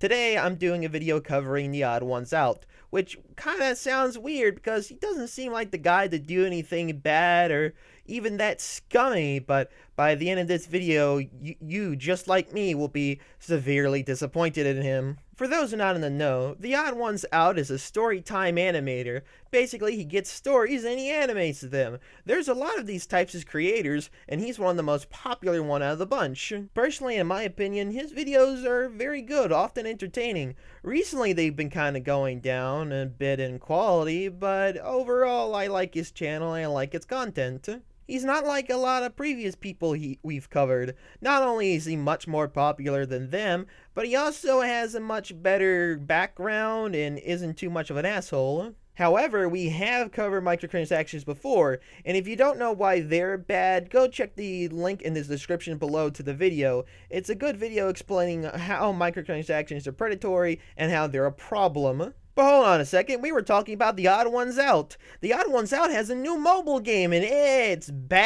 Today I'm doing a video covering the Odd Ones Out, which kinda sounds weird because he doesn't seem like the guy to do anything bad or even that scummy, but by the end of this video, you just like me, will be severely disappointed in him. For those who are not in the know, the Odd Ones Out is a storytime animator. Basically, he gets stories and he animates them. There's a lot of these types of creators, and he's one of the most popular one out of the bunch. Personally, in my opinion, his videos are very good, often entertaining. Recently, they've been kind of going down a bit in quality, but overall, I like his channel and I like its content. He's not like a lot of previous people we've covered. Not only is he much more popular than them, but he also has a much better background and isn't too much of an asshole. However, we have covered microtransactions before, and if you don't know why they're bad, go check the link in the description below to the video. It's a good video explaining how microtransactions are predatory and how they're a problem. But hold on a second, we were talking about the Odd Ones Out. The Odd Ones Out has a new mobile game and it's bad.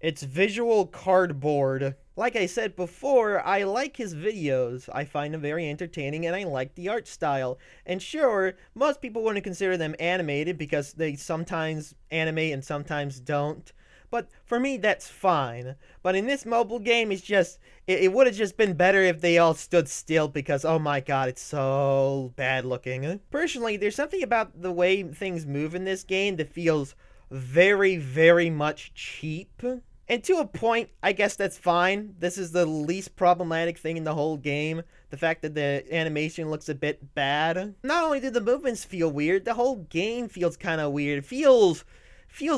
It's visual cardboard. Like I said before, I like his videos. I find them very entertaining and I like the art style. And sure, most people wouldn't consider them animated because they sometimes animate and sometimes don't. But for me, that's fine. But in this mobile game, it's just, it would have just been better if they all stood still because, oh my god, it's so bad looking. Personally, there's something about the way things move in this game that feels very, very much cheap. And to a point, I guess that's fine. This is the least problematic thing in the whole game. The fact that the animation looks a bit bad. Not only do the movements feel weird, the whole game feels kind of weird. It feels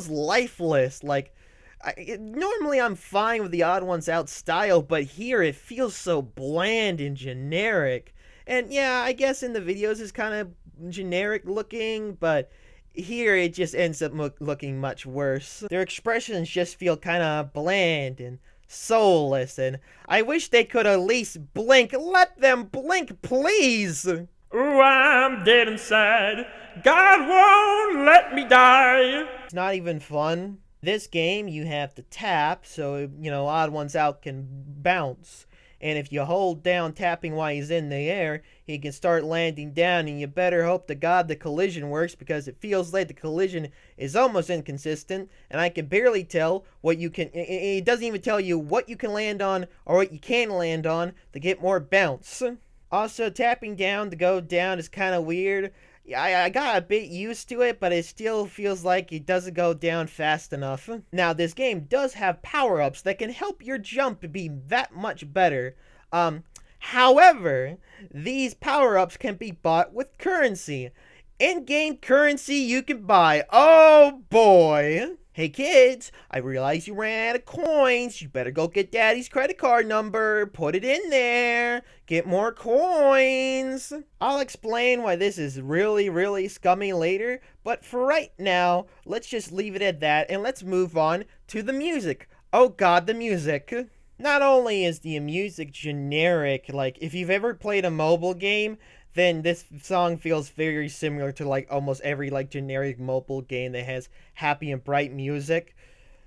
lifeless. Like, normally I'm fine with the Odd Ones Out style, but here it feels so bland and generic. And yeah, I guess in the videos it's kind of generic looking, but here it just ends up looking much worse. Their expressions just feel kind of bland and soulless, and I wish they could at least blink. Let them blink, please! Ooh, I'm dead inside. God won't let me die. It's not even fun. This game, you have to tap, so, Odd Ones Out can bounce. And if you hold down tapping while he's in the air, he can start landing down, and you better hope to God the collision works, because it feels like the collision is almost inconsistent, and I can barely tell what you can, it doesn't even tell you what you can land on, or what you can land on, to get more bounce. Also, tapping down to go down is kind of weird. I got a bit used to it, but it still feels like it doesn't go down fast enough. Now, this game does have power-ups that can help your jump be that much better. However, these power-ups can be bought with currency. In-game currency you can buy. Oh boy! Hey kids, I realize you ran out of coins. You better go get daddy's credit card number. Put it in there. Get more coins. I'll explain why this is really, really scummy later. But for right now, let's just leave it at that. And let's move on to the music. Oh god, the music. Not only is the music generic, like if you've ever played a mobile game, then this song feels very similar to like almost every like generic mobile game that has happy and bright music.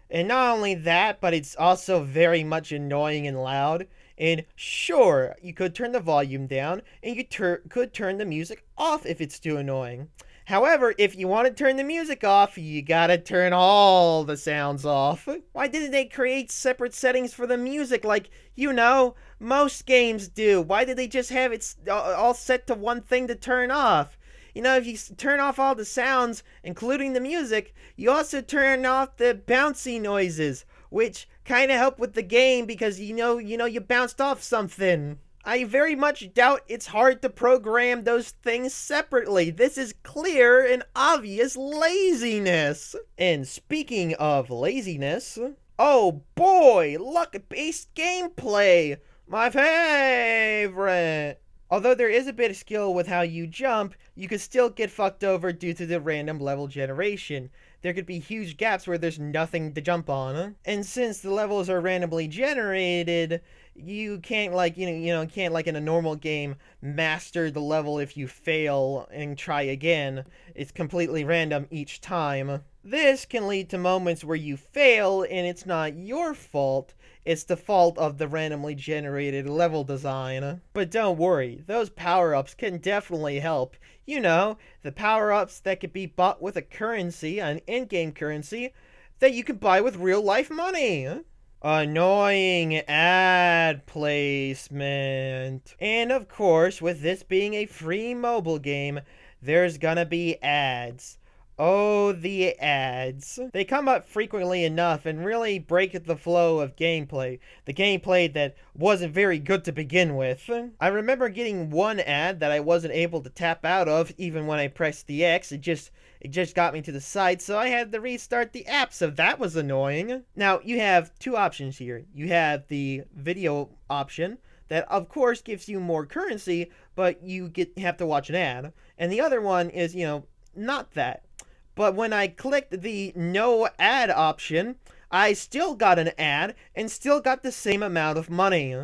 And not only that, but it's also very much annoying and loud. And sure, you could turn the volume down, and you could turn the music off if it's too annoying. However, if you want to turn the music off, you gotta turn all the sounds off. Why didn't they create separate settings for the music like, most games do? Why did they just have it all set to one thing to turn off? If you turn off all the sounds, including the music, you also turn off the bouncy noises, which kind of help with the game because you bounced off something. I very much doubt it's hard to program those things separately. This is clear and obvious laziness. And speaking of laziness, oh boy, luck-based gameplay, my favorite. Although there is a bit of skill with how you jump, you could still get fucked over due to the random level generation. There could be huge gaps where there's nothing to jump on. And since the levels are randomly generated, you can't can't like in a normal game master the level if you fail and try again. It's completely random each time. This can lead to moments where you fail and it's not your fault, it's the fault of the randomly generated level design. But don't worry, those power-ups can definitely help. You know, the power-ups that could be bought with a currency, an in-game currency, that you can buy with real-life money. Annoying ad placement. And of course, with this being a free mobile game, there's gonna be ads. Oh, the ads. They come up frequently enough and really break the flow of gameplay. The gameplay that wasn't very good to begin with. I remember getting one ad that I wasn't able to tap out of even when I pressed the X. It just got me to the site, so I had to restart the app, so that was annoying. Now, you have two options here. You have the video option that, of course, gives you more currency, but you have to watch an ad. And the other one is, not that. But when I clicked the no ad option, I still got an ad and still got the same amount of money.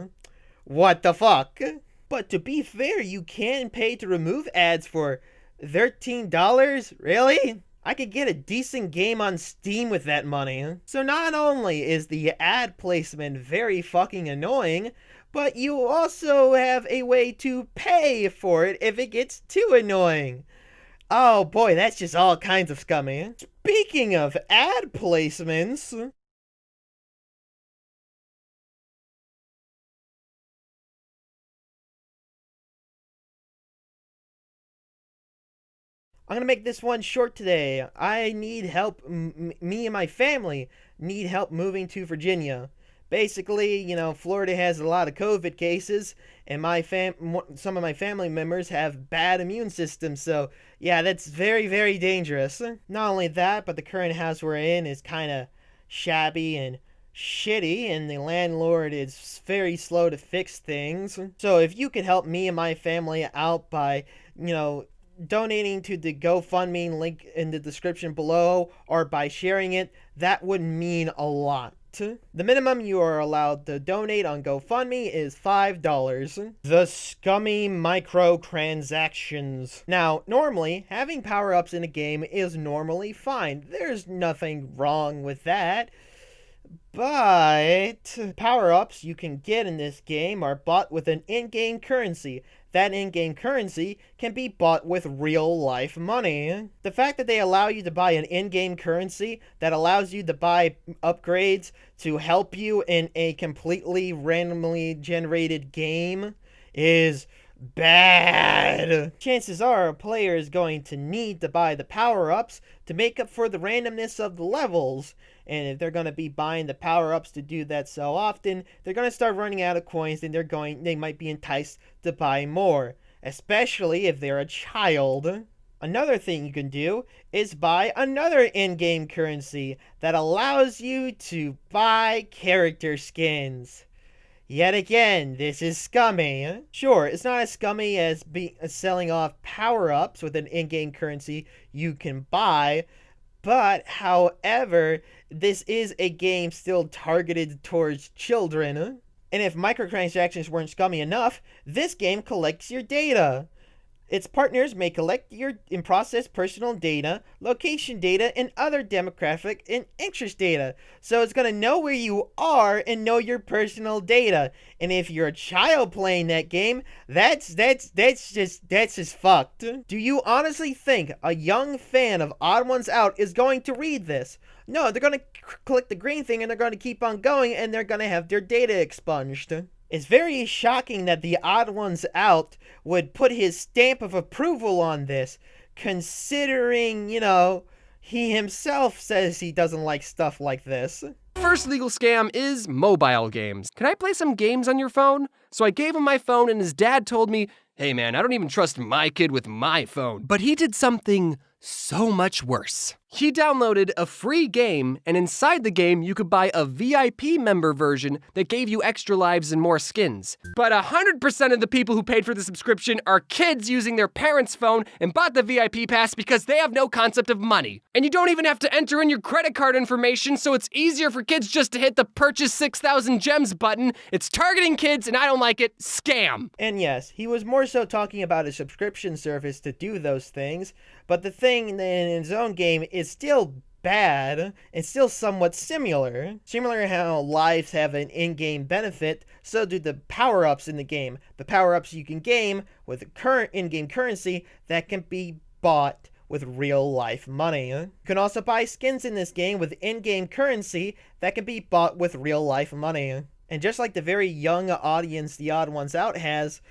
What the fuck? But to be fair, you can pay to remove ads for $13? Really? I could get a decent game on Steam with that money. So not only is the ad placement very fucking annoying, but you also have a way to pay for it if it gets too annoying. Oh boy, that's just all kinds of scummy. Speaking of ad placements, I'm gonna make this one short today. I need help, me and my family need help moving to Virginia. Basically, Florida has a lot of COVID cases, and some of my family members have bad immune systems, so yeah, that's very, very dangerous. Not only that, but the current house we're in is kind of shabby and shitty, and the landlord is very slow to fix things. So if you could help me and my family out by, donating to the GoFundMe link in the description below, or by sharing it, that would mean a lot. The minimum you are allowed to donate on GoFundMe is $5. The Scummy Microcransactions. Now, normally, having power-ups in a game is normally fine. There's nothing wrong with that. But power-ups you can get in this game are bought with an in-game currency. That in-game currency can be bought with real-life money. The fact that they allow you to buy an in-game currency that allows you to buy upgrades to help you in a completely randomly generated game is bad. Chances are a player is going to need to buy the power-ups to make up for the randomness of the levels. And if they're going to be buying the power-ups to do that so often, they're going to start running out of coins, and they might be enticed to buy more, especially if they're a child. Another thing you can do is buy another in-game currency that allows you to buy character skins. Yet again, this is scummy. Sure, it's not as scummy as selling off power-ups with an in-game currency you can buy, but, however, this is a game still targeted towards children. And if microtransactions weren't scummy enough, this game collects your data. Its partners may collect and process personal data, location data, and other demographic and interest data. So it's going to know where you are and know your personal data. And if you're a child playing that game, that's just fucked. Do you honestly think a young fan of Odd1sout's is going to read this? No, they're going to click the green thing and they're going to keep on going, and they're going to have their data expunged. It's very shocking that the Odd1sout's would put his stamp of approval on this, considering, he himself says he doesn't like stuff like this. First legal scam is mobile games. Can I play some games on your phone? So I gave him my phone, and his dad told me, hey man, I don't even trust my kid with my phone. But he did something so much worse. He downloaded a free game, and inside the game, you could buy a VIP member version that gave you extra lives and more skins. But 100% of the people who paid for the subscription are kids using their parents' phone and bought the VIP pass because they have no concept of money. And you don't even have to enter in your credit card information, so it's easier for kids just to hit the purchase 6,000 gems button. It's targeting kids, and I don't like it. Scam. And yes, he was more so talking about a subscription service to do those things, but the thing in his own game is still bad, it's still somewhat similar. Similar how lives have an in-game benefit, so do the power-ups in the game. The power-ups you can gain with the current in-game currency that can be bought with real-life money. You can also buy skins in this game with in-game currency that can be bought with real-life money. And just like the very young audience the Odd Ones Out has,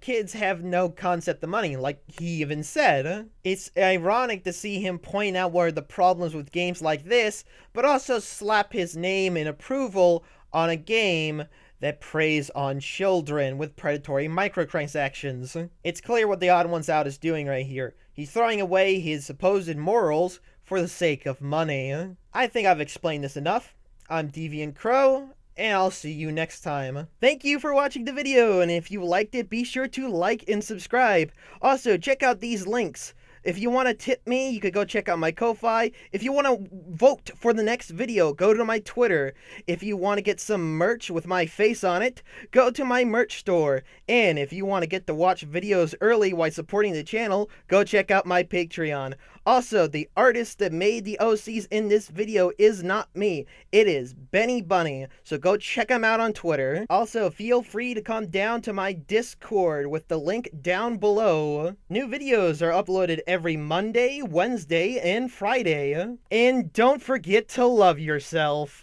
kids have no concept of money, like he even said. It's ironic to see him point out what are the problems with games like this, but also slap his name in approval on a game that preys on children with predatory microtransactions. It's clear what the Odd Ones Out is doing right here. He's throwing away his supposed morals for the sake of money. I think I've explained this enough. I'm Deviant Crow, and I'll see you next time. Thank you for watching the video, and if you liked it, be sure to like and subscribe. Also, check out these links. If you want to tip me, you could go check out my Ko-Fi. If you want to vote for the next video, go to my Twitter. If you want to get some merch with my face on it, go to my merch store. And if you want to get to watch videos early while supporting the channel, go check out my Patreon. Also, the artist that made the OCs in this video is not me. It is Benny Bunny, so go check him out on Twitter. Also, feel free to come down to my Discord with the link down below. New videos are uploaded every Monday, Wednesday, and Friday. And don't forget to love yourself.